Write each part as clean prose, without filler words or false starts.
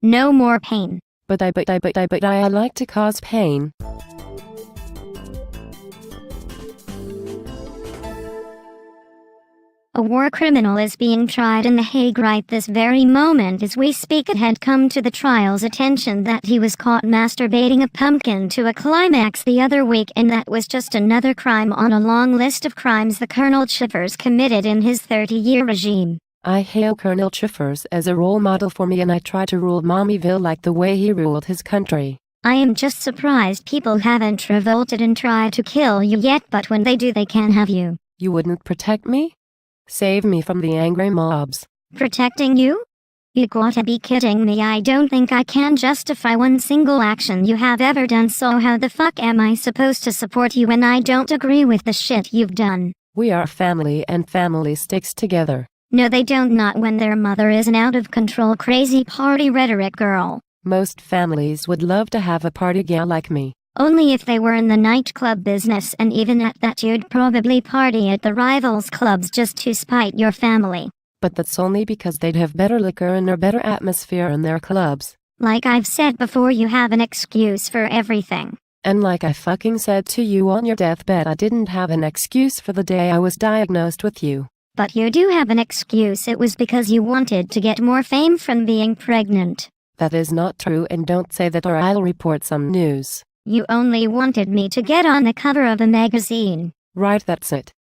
No more pain. But I like to cause pain. A war criminal is being tried in The Hague right this very moment as we speak. It had come to the trial's attention that he was caught masturbating a pumpkin to a climax the other week, and that was just another crime on a long list of crimes the Colonel Chiffers committed in his 30-year regime. I hail Colonel Chiffers as a role model for me, and I try to rule Mommyville like the way he ruled his country. I am just surprised people haven't revolted and tried to kill you yet, but when they do they can have you. You wouldn't protect me? Save me from the angry mobs. Protecting you? You gotta be kidding me. I don't think I can justify one single action you have ever done, so how the fuck am I supposed to support you when I don't agree with the shit you've done? We are family, and family sticks together. No they don't, not when their mother is an out-of-control crazy party rhetoric girl. Most families would love to have a party gal like me. Only if they were in the nightclub business, and even at that you'd probably party at the rivals' clubs just to spite your family. But that's only because they'd have better liquor and a better atmosphere in their clubs. Like I've said before, you have an excuse for everything. And like I fucking said to you on your deathbed, I didn't have an excuse for the day I was diagnosed with you. But you do have an excuse. It was because you wanted to get more fame from being pregnant. That is not true, and don't say that or I'll report some news. You only wanted me to get on the cover of a magazine. Right, that's it.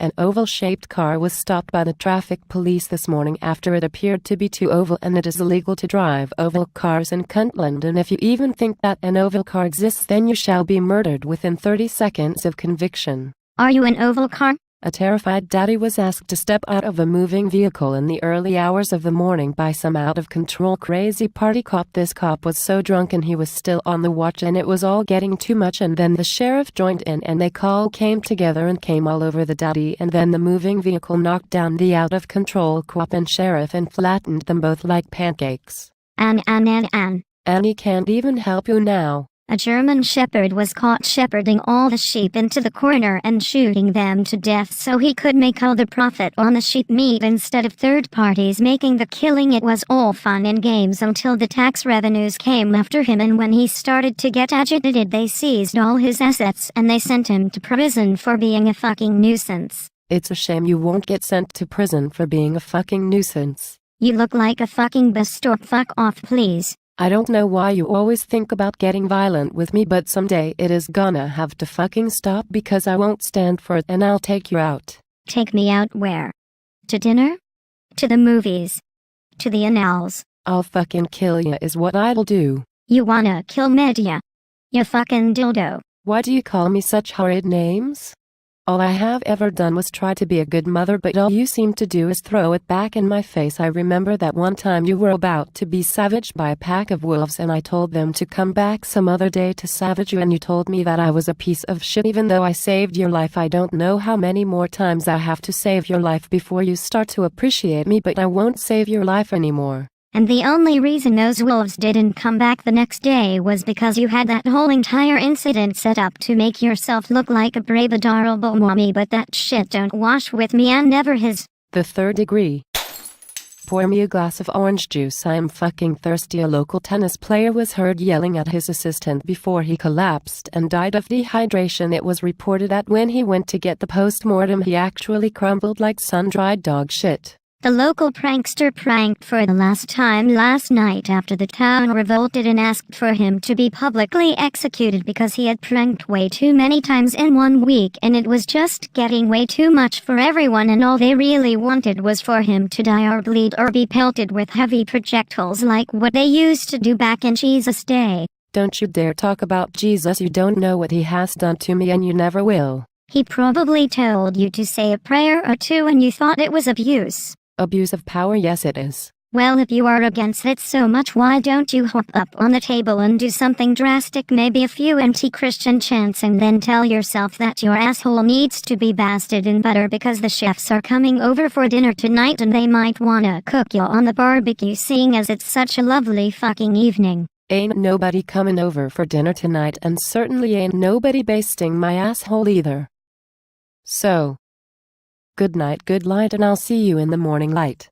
An oval-shaped car was stopped by the traffic police this morning after it appeared to be too oval, and it is illegal to drive oval cars in Cuntland, and if you even think that an oval car exists, then you shall be murdered within 30 seconds of conviction. Are you an oval car? A terrified daddy was asked to step out of a moving vehicle in the early hours of the morning by some out-of-control crazy party cop. This cop was so drunk and he was still on the watch, and it was all getting too much, and then the sheriff joined in and they all came together and came all over the daddy, and then the moving vehicle knocked down the out-of-control cop and sheriff and flattened them both like pancakes. Annie can't even help you now. A German shepherd was caught shepherding all the sheep into the corner and shooting them to death so he could make all the profit on the sheep meat instead of third parties making the killing. It was all fun and games until the tax revenues came after him, and when he started to get agitated they seized all his assets and they sent him to prison for being a fucking nuisance. It's a shame you won't get sent to prison for being a fucking nuisance. You look like a fucking bastard. Fuck off, please. I don't know why you always think about getting violent with me, but someday it is gonna have to fucking stop, because I won't stand for it and I'll take you out. Take me out where? To dinner? To the movies? To the annals? I'll fucking kill ya is what I'll do. You wanna kill media? You fucking dildo. Why do you call me such horrid names? All I have ever done was try to be a good mother, but all you seem to do is throw it back in my face. I remember that one time you were about to be savaged by a pack of wolves, and I told them to come back some other day to savage you, and you told me that I was a piece of shit even though I saved your life. I don't know how many more times I have to save your life before you start to appreciate me, but I won't save your life anymore. And the only reason those wolves didn't come back the next day was because you had that whole entire incident set up to make yourself look like a brave, adorable mommy, but that shit don't wash with me and never has. The third degree. Pour me a glass of orange juice, I am fucking thirsty. A local tennis player was heard yelling at his assistant before he collapsed and died of dehydration. It was reported that when he went to get the post-mortem he actually crumbled like sun-dried dog shit. The local prankster pranked for the last time last night after the town revolted and asked for him to be publicly executed because he had pranked way too many times in 1 week, and it was just getting way too much for everyone, and all they really wanted was for him to die or bleed or be pelted with heavy projectiles like what they used to do back in Jesus' day. Don't you dare talk about Jesus. You don't know what he has done to me, and you never will. He probably told you to say a prayer or two and you thought it was abuse. Abuse of power, yes it is. Well, if you are against it so much, why don't you hop up on the table and do something drastic, maybe a few anti-Christian chants, and then tell yourself that your asshole needs to be basted in butter because the chefs are coming over for dinner tonight and they might wanna cook you on the barbecue, seeing as it's such a lovely fucking evening. Ain't nobody coming over for dinner tonight, and certainly ain't nobody basting my asshole either. So, good night, good light, and I'll see you in the morning light.